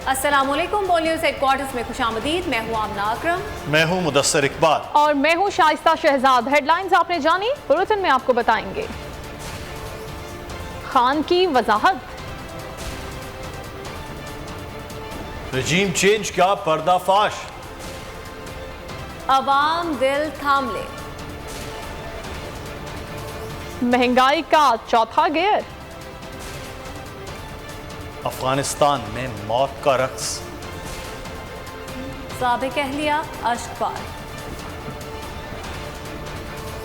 अस्सलामुअलैकुम। बोल news headquarters में खुशामदीद। मैं हूँ आमना अकरम। मैं हूँ मुदस्सिर इकबाल और मैं हूँ शाइस्ता शहजाद। हेडलाइंस आपने जानी, बुलेटिन में आपको बताएंगे। खान की वजाहत, रजीम चेंज का पर्दाफाश, अवाम दिल थाम ले, महंगाई का चौथा गियर, अफगानिस्तान में मौत का रक्स, साबिक अहलिया अश्क पार,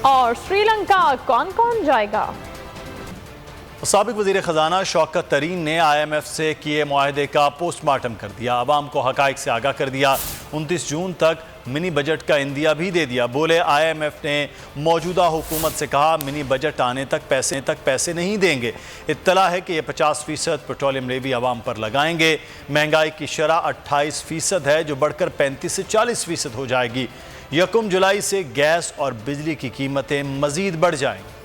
और श्रीलंका कौन कौन जाएगा। साबिक वजीर खजाना शौकत तरीन ने IMF से किए मुआहदे का पोस्टमार्टम कर दिया। आवाम को हकाइक से आगाह कर दिया। 29 जून तक मिनी बजट का इंदिया भी दे दिया। बोले IMF ने मौजूदा हुकूमत से कहा मिनी बजट आने तक पैसे नहीं देंगे। इत्तला है कि ये 50% पेट्रोलियम लेवी आवाम पर लगाएंगे। महंगाई की शरह 28% है, जो बढ़कर 35 से 40% हो जाएगी। 1 जुलाई से गैस और बिजली की कीमतें मजीद बढ़ जाएंगी।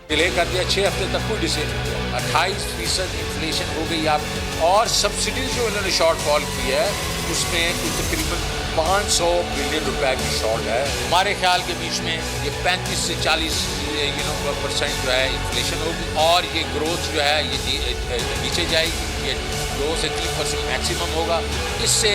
डिले कर दिया, 6 हफ्ते तक कोई डिसीजन नहीं किया। 28% इन्फ्लेशन हो गई आप, और सब्सिडीज जो इन्होंने शॉर्टफॉल की है उसमें तकरीबन 500 बिलियन रुपए की शॉर्ट है। हमारे ख्याल के बीच में ये 35 से 40% जो है इन्फ्लेशन होगी, और ये ग्रोथ जो है ये नीचे जाएगी। ये 2 से 3% मैक्सिमम होगा। इससे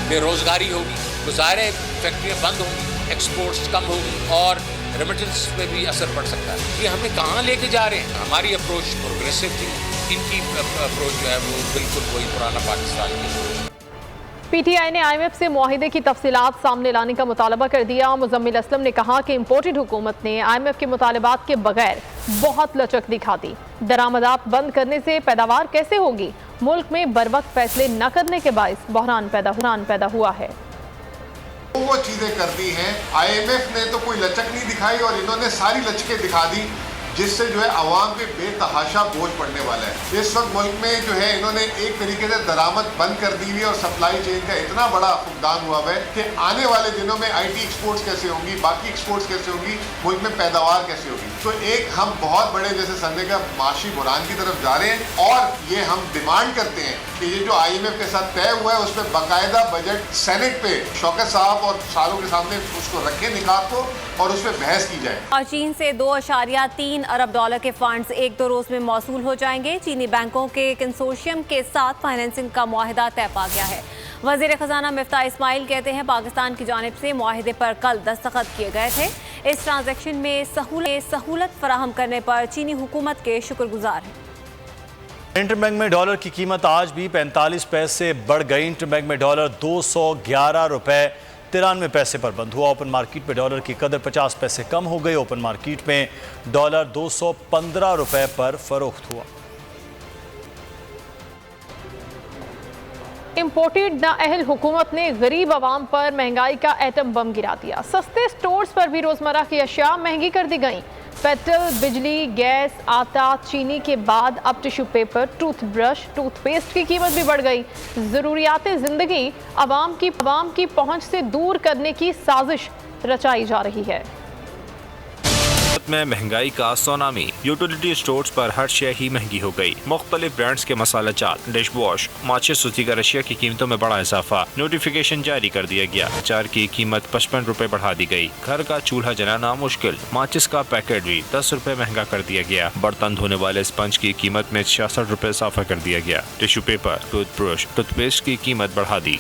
बेरोजगारी होगी, गुजारे फैक्ट्रियाँ बंद होंगी, एक्सपोर्ट्स कम होगी, और रेमिटेंस पे भी असर पड़ सकता है। ये हमें कहाँ लेके जा रहे हैं? हमारी अप्रोच प्रोग्रेसिव थी, इनकी अप्रोच जो है वो बिल्कुल वही पुराना पाकिस्तान की अप्रोच। PTI ने IMF से मुआहिदे की तफसीलात सामने लाने का मुतालबा कर दिया। मुजम्मिल असलम ने कहा कि इम्पोर्टेड हुकूमत ने IMF के मुतालबात के बगैर बहुत लचक दिखा दी। दरामदात बंद करने से पैदावार कैसे होगी? मुल्क में बर वक्त फैसले न करने के बायस बहरान पैदा हुआ है। वो चीजें कर दी हैं। IMF ने तो कोई लचक नहीं दिखाई, और इन्होंने सारी लचकें दिखा दी, जिससे जो है आवाम पे बेतहाशा बोझ पड़ने वाला है। इस वक्त मुल्क में जो है इन्होंने एक तरीके से दरामद बंद कर दी हुई है, और सप्लाई चेन का इतना बड़ा फुकदान हुआ है कि आने वाले दिनों में IT एक्सपोर्ट्स कैसे होंगी, बाकी एक्सपोर्ट्स कैसे होंगी, मुल्क में पैदावार कैसे होगी। तो एक हम बहुत बड़े जैसे संदे का माशी बुरान की तरफ जा रहे हैं, और ये हम डिमांड करते हैं कि ये जो IMF के साथ तय हुआ है उसमें बाकायदा बजट सेनेट पे शौकत साहब और सारों के सामने उसको रखें निकात को, और उस पर बहस की जाए। और चीन से $2.3 अरब के फंड्स 1-2 रोज में मौसूल हो जाएंगे। चीनी बैंकों के कंसोर्शियम के साथ फाइनेंसिंग का मुआहिदा तय पा गया है। वजीर खजाना मिफ्ताह इस्माइल कहते हैं पाकिस्तान की जानिब से मुआहिदे पर कल दस्तखत किए गए थे। इस ट्रांजैक्शन में सहूलत फराहम करने पर चीनी हुकूमत के शुक्रगुजार हैं। इंटरबैंक में डॉलर की कीमत आज भी 45 पैसे बढ़ गई। इंटरबैंक में डॉलर 211 रुपए 93 पैसे पर बंद हुआ। ओपन मार्केट में डॉलर की कदर 50 पैसे कम हो गई। ओपन मार्केट में डॉलर 215 रुपए पर फरोख्त हुआ। इम्पोर्टेड नाअहल हुकूमत ने गरीब आवाम पर महंगाई का एटम बम गिरा दिया। सस्ते स्टोर्स पर भी रोजमर्रा की अशिया महंगी कर दी गई। पेट्रोल, बिजली, गैस, आटा, चीनी के बाद अब टिश्यू पेपर, टूथब्रश, टूथपेस्ट की कीमत भी बढ़ गई। ज़रूरियात ज़िंदगी आवाम की पहुंच से दूर करने की साजिश रचाई जा रही है। में महंगाई का सोनामी। यूटिलिटी स्टोर्स पर हर शय ही महंगी हो गई। मुख्तलिफ ब्रांड्स के मसाला चाट, डिश वॉश, माचिस, सूतीगर अशिया की कीमतों में बड़ा इजाफा। नोटिफिकेशन जारी कर दिया गया। अचार की कीमत 55 रुपए बढ़ा दी गई। घर का चूल्हा जलाना मुश्किल। माचिस का पैकेट भी 10 रुपए महंगा कर दिया गया। बर्तन धोने वाले स्पंज की कीमत में 66 रुपए इजाफा कर दिया गया। टिश्यू पेपर, टूथब्रश, टूथपेस्ट की कीमत बढ़ा दी।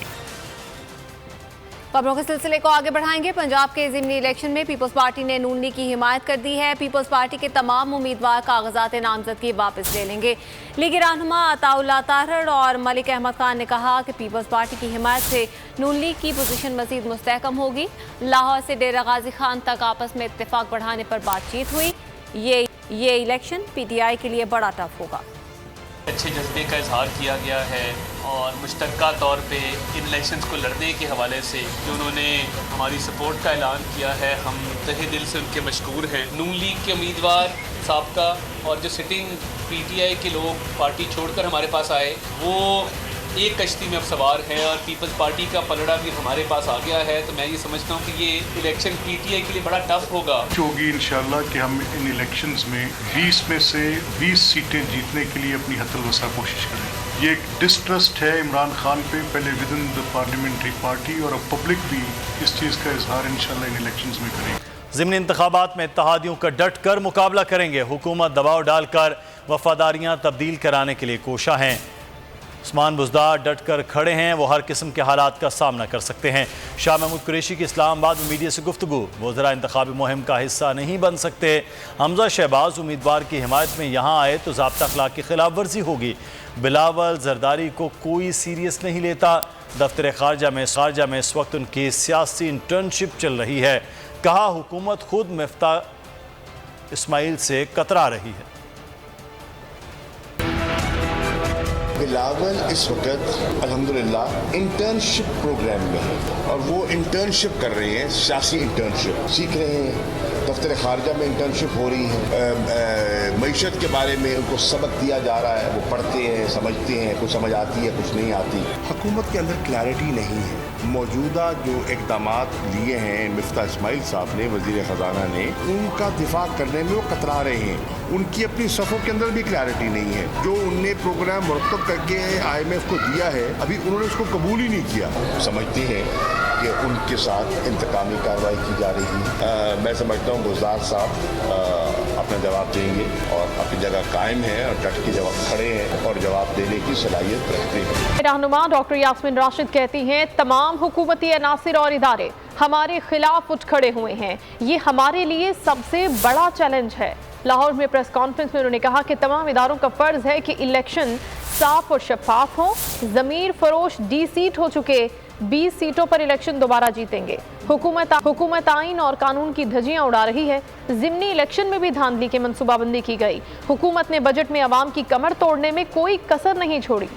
खबरों के सिलसिले को आगे बढ़ाएंगे। पंजाब के ज़िमनी इलेक्शन में पीपल्स पार्टी ने नून लीग की हिमायत कर दी है। पीपल्स पार्टी के तमाम उम्मीदवार कागजात नामजदगी वापस ले लेंगे। लीगी रहनुमा अताउल्लाह तारड़ और मलिक अहमद खान ने कहा कि पीपल्स पार्टी की हिमायत से नून लीग की पोजीशन मजीद मुस्तहकम होगी। लाहौर से डेरा गाजी खान तक आपस में इत्तेफाक बढ़ाने पर बातचीत हुई। ये इलेक्शन PTI के लिए बड़ा टफ होगा। अच्छे जज्बे का इजहार किया गया है, और मुश्तरका तौर पे इन इलेक्शंस को लड़ने के हवाले से जो उन्होंने हमारी सपोर्ट का ऐलान किया है, हम तहे दिल से उनके मशकूर हैं। नून लीग के उम्मीदवार साबका और जो सिटिंग PTI के लोग पार्टी छोड़कर हमारे पास आए, वो एक कश्ती में अब सवार हैं, और पीपल्स पार्टी का पलड़ा भी हमारे पास आ गया है। तो मैं ये समझता हूँ कि ये इलेक्शन PTI के लिए बड़ा टफ होगा। होगी इंशाल्लाह कि हम इन इलेक्शंस में 20 में से 20 सीटें जीतने के लिए अपनी हतल वसा कोशिश करें। ये एक डिस्ट्रस्ट है इमरान खान पे, पहले with in the parliamentary party, और अब पब्लिक भी इस चीज़ का इजहार इंशाल्लाह इन इलेक्शंस में करेगी। ज़िमनी इंतखाबात में इत्तेहादियों का डट कर मुकाबला करेंगे। हुकूमत दबाव डालकर वफादारियाँ तब्दील कराने के लिए कोशा हैं। उस्मान बुज़दार डट कर खड़े हैं, वो हर किस्म के हालात का सामना कर सकते हैं। शाह महमूद कुरैशी की इस्लामाबाद में मीडिया से गुफ्तगू, वो ज़रा इंतखाबी मुहिम का हिस्सा नहीं बन सकते। हमजा शहबाज उम्मीदवार की हिमायत में यहाँ आए तो ज़ाब्ता अखलाक की खिलाफ वर्जी होगी। बिलावल जरदारी को कोई सीरियस नहीं लेता। दफ्तर खारजा में इस वक्त उनकी सियासी इंटर्नशिप चल रही है। कहा हुकूमत खुद मिफ्ताह इस्माइल से कतरा रही है। बिलावल इस वक्त अल्हम्दुलिल्लाह इंटर्नशिप प्रोग्राम में है और वो इंटर्नशिप कर रहे हैं, सियासी इंटर्नशिप सीख रहे हैं। दफ्तर खारजा में इंटर्नशिप हो रही है। मईशत के बारे में उनको सबक दिया जा रहा है, वो पढ़ते हैं, समझते हैं, कुछ समझ आती है, कुछ नहीं आती। हुकूमत के अंदर क्लैरिटी नहीं है। मौजूदा जो इक़दाम लिए हैं मिफ्ताह इस्माइल साहब ने, वज़ीर ख़जाना ने, उनका दिफा करने में वो कतरा रहे हैं। उनकी अपनी सफ़ों के अंदर भी क्लैरिटी नहीं है। जो उनने प्रोग्राम मुरतब करके IMF को दिया है, अभी उन्होंने उसको कबूल ही नहीं किया। समझते हैं कि उनके साथ इंतकामी कार्रवाई की जा रही है। मैं समझता हूँ बुज़दार साहब अपना जवाब देंगे और अपनी जगह कायम है और डट के जवाब खड़े हैं और जवाब देने की सलाहियत रखते हैं। रहनुमा डॉक्टर यास्मीन राशिद कहती हैं, तमाम हुकूमती अनासिर और इदारे हमारे खिलाफ उठ खड़े हुए हैं। ये हमारे लिए सबसे बड़ा चैलेंज है। लाहौर में प्रेस कॉन्फ्रेंस में उन्होंने कहा कि तमाम इदारों का फर्ज है कि इलेक्शन साफ और शफाफ हो। ज़मीर फरोश D सीट हो चुके, 20 सीटों पर इलेक्शन दोबारा जीतेंगे। हुकूमत आइन और कानून की धज्जियां उड़ा रही है। ज़िमनी इलेक्शन में भी धांधली की मनसूबाबंदी की गई। हुकूमत ने बजट में आवाम की कमर तोड़ने में कोई कसर नहीं छोड़ी।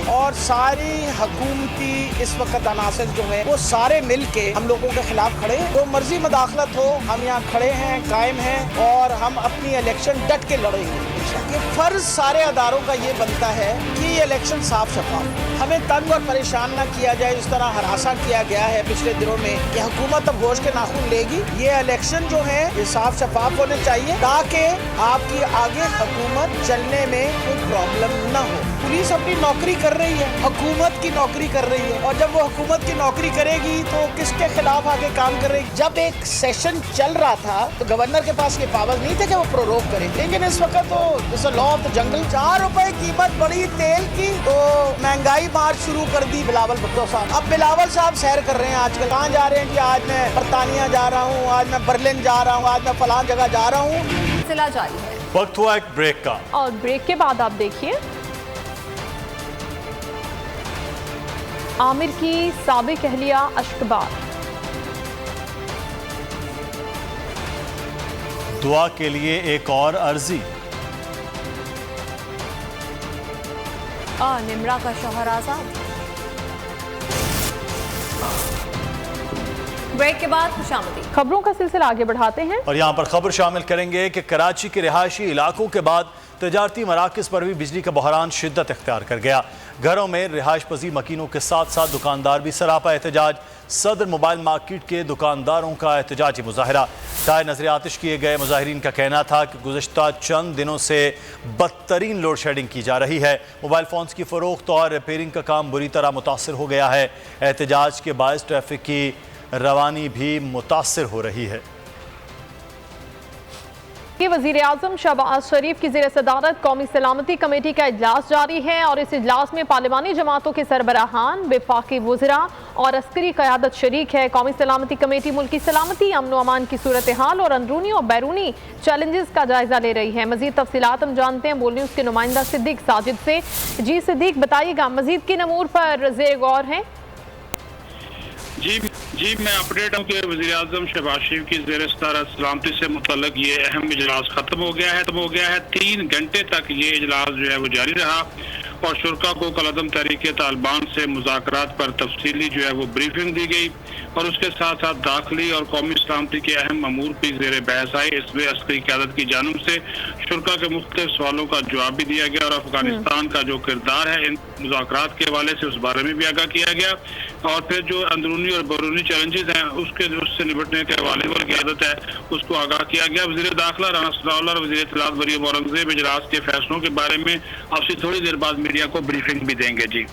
और सारी हुकूमती इस वक्त अनासर जो है वो सारे मिल के हम लोगों के खिलाफ खड़े हैं। तो मर्जी मदाखलत हो, हम यहाँ खड़े हैं, कायम हैं और हम अपनी इलेक्शन डट के लड़ेंगे। ये फर्ज सारे अदारों का ये बनता है कि ये इलेक्शन साफ शफाफ, हमें तंग और परेशान ना किया जाए जिस तरह हरासा किया गया है पिछले दिनों में कि हुकूमत अब होश के नाखून लेगी। ये इलेक्शन जो है ये साफ शफाफ होने चाहिए ताकि आपकी आगे हुकूमत चलने में कोई प्रॉब्लम ना हो। पुलिस अपनी नौकरी कर रही है, हुकूमत की नौकरी कर रही है और जब वो हुकूमत की नौकरी करेगी तो किसके खिलाफ आगे काम कर रही। जब एक सेशन चल रहा था तो गवर्नर के पास ये पावर नहीं थे कि वो प्रोरोग करे, लेकिन इस वक्त तो लॉ ऑफ द जंगल। 4 रुपए कीमत बढ़ी तेल की तो महंगाई मार्च शुरू कर दी बिलावल भुट्टो साहब। अब बिलावल साहब सैर कर रहे हैं आजकल, कहाँ जा रहे हैं कि आज मैं बरतानिया जा रहा हूँ, आज मैं बर्लिन जा रहा हूँ, आज मैं फलां जगह जा रहा हूँ। सिलसिला जारी है। वक्त हुआ एक ब्रेक का और ब्रेक के बाद आप देखिए आमिर की साबिक अहलिया अश्कबार। दुआ के लिए एक और अर्जी। निमरा का शौहर आजाद। ब्रेक के बाद खुशामदीद। खबरों का सिलसिला आगे बढ़ाते हैं और यहाँ पर खबर शामिल करेंगे कि कराची के रिहायशी इलाकों के बाद तजारती मराकज़ पर भी बिजली का बहरान शिद्दत इख्तियार कर गया। घरों में रिहाइश पजीर मकीनों के साथ साथ दुकानदार भी सरापा एहतजाज। सदर मोबाइल मार्केट के दुकानदारों का एहतजाजी मुजाहरा। टायर नजर आतिश किए गए मुजाहिरीन का कहना था कि गुज़श्ता चंद दिनों से बदतरीन लोड शेडिंग की जा रही है। मोबाइल फ़ोन्स की फ़रोख्त और रिपेयरिंग का काम बुरी तरह मुतासर हो गया है। एहतजाज के बायस ट्रैफिक की रवानी भी मुतासर हो रही है। वज़ीर आज़म शहबाज शरीफ की ज़ेर सदारत कौमी सलामती कमेटी का इजलास जारी है और इस इजलास में पार्लिमानी जमातों के सरबराहान, वफाकी वज़रा और अस्करी क़यादत शरीक है। कौमी सलामती कमेटी मुल्की सलामती, अमन व अमान की सूरत हाल और अंदरूनी और बैरूनी चैलेंजेस का जायजा ले रही है। मज़ीद तफसीलात हम जानते हैं बोल न्यूज़ के नुमाइंदा सिद्दीक साजिद से। जी सिद्दीक, बताइएगा मज़ीद किन अमूर पर ज़ेर गौर हैं? जी मैं अपडेट हूँ कि वज़ीर आज़म शहबाज शरीफ की ज़ेर सदारत सलामती से मुतल्लक ये अहम इजलास ख़त्म हो गया है। 3 घंटे तक ये इजलास जो है वो जारी रहा और शुरा को कलअदम तहरीक तालिबान से मुज़ाकरात पर तफसीली जो है वो ब्रीफिंग दी गई और उसके साथ साथ दाखिली और कौमी सलामती के अहम अमूर भी ज़ेर बहस आए। इसमें अस्करी क़यादत की जानिब से शुरा के मुख्तलिफ सवालों का जवाब भी दिया गया और अफगानिस्तान का जो किरदार है इन मुज़ाकरात के हवाले से उस बारे में भी आगाह किया गया और फिर जो अंदरूनी और बैरूनी चैलेंजेस हैं उससे निपटने के हवाले पर क़यादत है उसको आगाह किया गया। वज़ीर दाखिला राना सनाउल्लाह और वज़ीर इत्तलात मरियम औरंगज़ेब इजलास के फैसलों के बारे में आपसे थोड़ी देर बाद मीडिया को ब्रीफिंग भी देंगे। जी,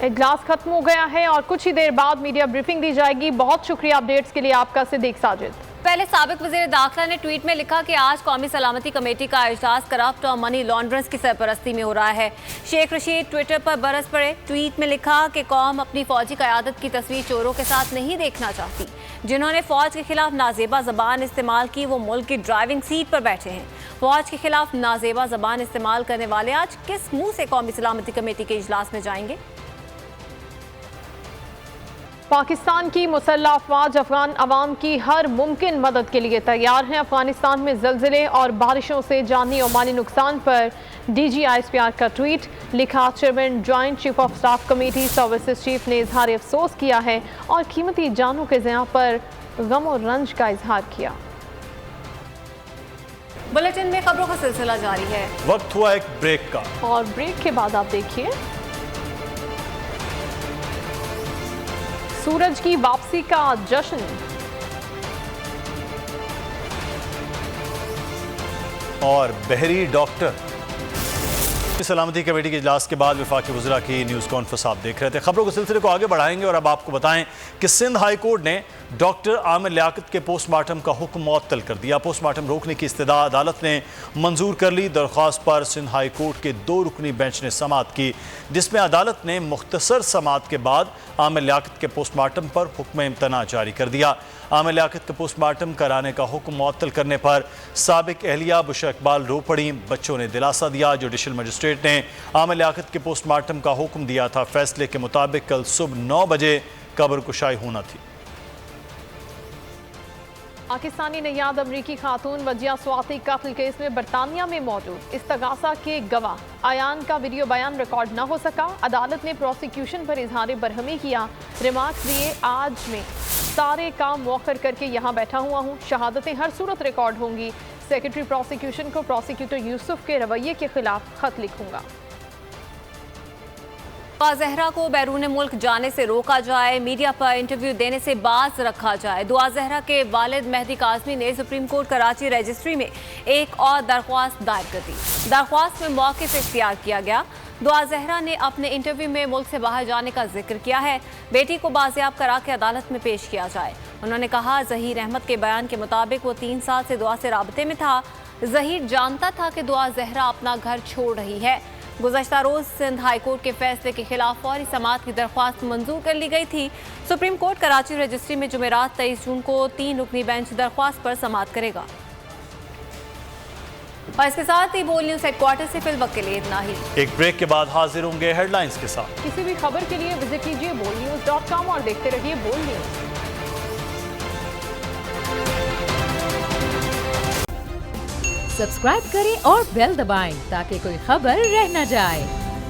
इजलास खत्म हो गया है और कुछ ही देर बाद मीडिया ब्रीफिंग दी जाएगी। बहुत शुक्रिया अपडेट्स के लिए आपका सिद्दीक साजिद। पहले साबिक वज़ीर दाखिला ने ट्वीट में लिखा कि आज कौमी सलामती कमेटी का इजलास करप्ट और मनी लॉन्ड्रर्स की सरपरस्ती में हो रहा है। शेख रशीद ट्विटर पर बरस पड़े। ट्वीट में लिखा कि कौम अपनी फौजी क़यादत की तस्वीर चोरों के साथ नहीं देखना चाहती। जिन्होंने फौज के खिलाफ नाजेबा जबान इस्तेमाल की वो मुल्क की ड्राइविंग सीट पर बैठे हैं। फौज के खिलाफ नाजेबा जबान इस्तेमाल करने वाले आज किस मुंह से कौमी सलामती कमेटी के इजलास में जाएंगे? पाकिस्तान की मुसल्लह अफवाज अफगान अवाम की हर मुमकिन मदद के लिए तैयार हैं। अफगानिस्तान में ज़लज़ले और बारिशों से जानी और माली नुकसान पर DGISPR का ट्वीट। लिखा, chairman joint chief of staff committee services chief ने इजहार अफसोस किया है और कीमती जानों के ज़िया पर गम और रंज का इजहार किया। बुलेटिन में खबरों का सिलसिला जारी है। वक्त हुआ एक ब्रेक का और ब्रेक के बाद आप देखिए सूरज की वापसी का जश्न। और बहरी डॉक्टर। सलामती कमेटी के इजलास के बाद वफाकी वज़रा की न्यूज़ कॉन्फ्रेंस आप देख रहे थे। खबरों के सिलसिले को आगे बढ़ाएंगे और अब आपको बताएं कि सिंध हाई कोर्ट ने डॉक्टर आमिर लियाकत के पोस्टमार्टम का हुक्म मुअत्तल कर दिया। पोस्टमार्टम रोकने की इस्तदा अदालत ने मंजूर कर ली। दरख्वास्त पर सिंध हाई कोर्ट के 2 रुकनी बेंच ने समाअत की, जिसमें अदालत ने मुख्तसर समाअत के बाद आमिर लियाकत के पोस्टमार्टम पर हुक्म इम्तना जारी कर दिया। आमिर लियाकत के पोस्टमार्टम कराने का हुक्म मुअत्तल करने पर साबिक एहलिया बुशरा इकबाल रो पड़ी। बच्चों ने दिलासा दिया। जुडिशल मजिस्ट्रेट ने आमिर लियाकत के पोस्टमार्टम का हुक्म दिया था। फैसले के मुताबिक कल सुबह 9 बजे कब्र कुशाई होना थी। पाकिस्तानी नैयाद अमरीकी खातून वजिया स्वाति कत्ल केस में बरतानिया में मौजूद इस्तगासा के गवाह आयान का वीडियो बयान रिकॉर्ड न हो सका। अदालत ने प्रोसिक्यूशन पर इजहार बरहमी किया। रिमार्क्स दिए, आज में सारे काम मौखर करके यहाँ बैठा हुआ हूँ। शहादतें हर सूरत रिकॉर्ड होंगी। सेक्रेटरी प्रोसिक्यूशन को प्रोसिक्यूटर यूसुफ के रवैये के खिलाफ खत लिखूंगा। दुआ को बैरून मुल्क जाने से रोका जाए, मीडिया पर इंटरव्यू देने से बाज रखा जाए। दुआ ज़हरा के वालिद मेहदी काज़मी ने सुप्रीम कोर्ट कराची रजिस्ट्री में एक और दरख्वास्त दायर कर दी। दरख्वास्त में मौक़िफ़ इख्तियार किया गया। दुआ ज़हरा ने अपने इंटरव्यू में मुल्क से बाहर जाने का जिक्र किया है। बेटी को बाजियाब करा के अदालत में पेश किया जाए। उन्होंने कहा, ज़हीर अहमद के बयान के मुताबिक वो 3 साल से दुआ से राबते में था। ज़हीर जानता था कि दुआ ज़हरा अपना घर छोड़ रही है। गुज़श्ता रोज़ सिंध हाई कोर्ट के फैसले के खिलाफ फौरी समाअत की दरख्वास्त मंजूर कर ली गई थी। सुप्रीम कोर्ट कराची रजिस्ट्री में जुमेरात 23 जून को 3 रुकनी बेंच दरख्वास्त पर समाअत करेगा। और इसके साथ ही बोल न्यूज़ हेडक्वार्टर से फिल वक्त के लिए इतना ही। एक ब्रेक के बाद हाजिर होंगे हेडलाइंस के साथ। किसी भी खबर के लिए विजिट कीजिए bolnews.com और देखते रहिए बोल न्यूज़। सब्सक्राइब करें और बेल दबाएं ताकि कोई खबर रह न जाए।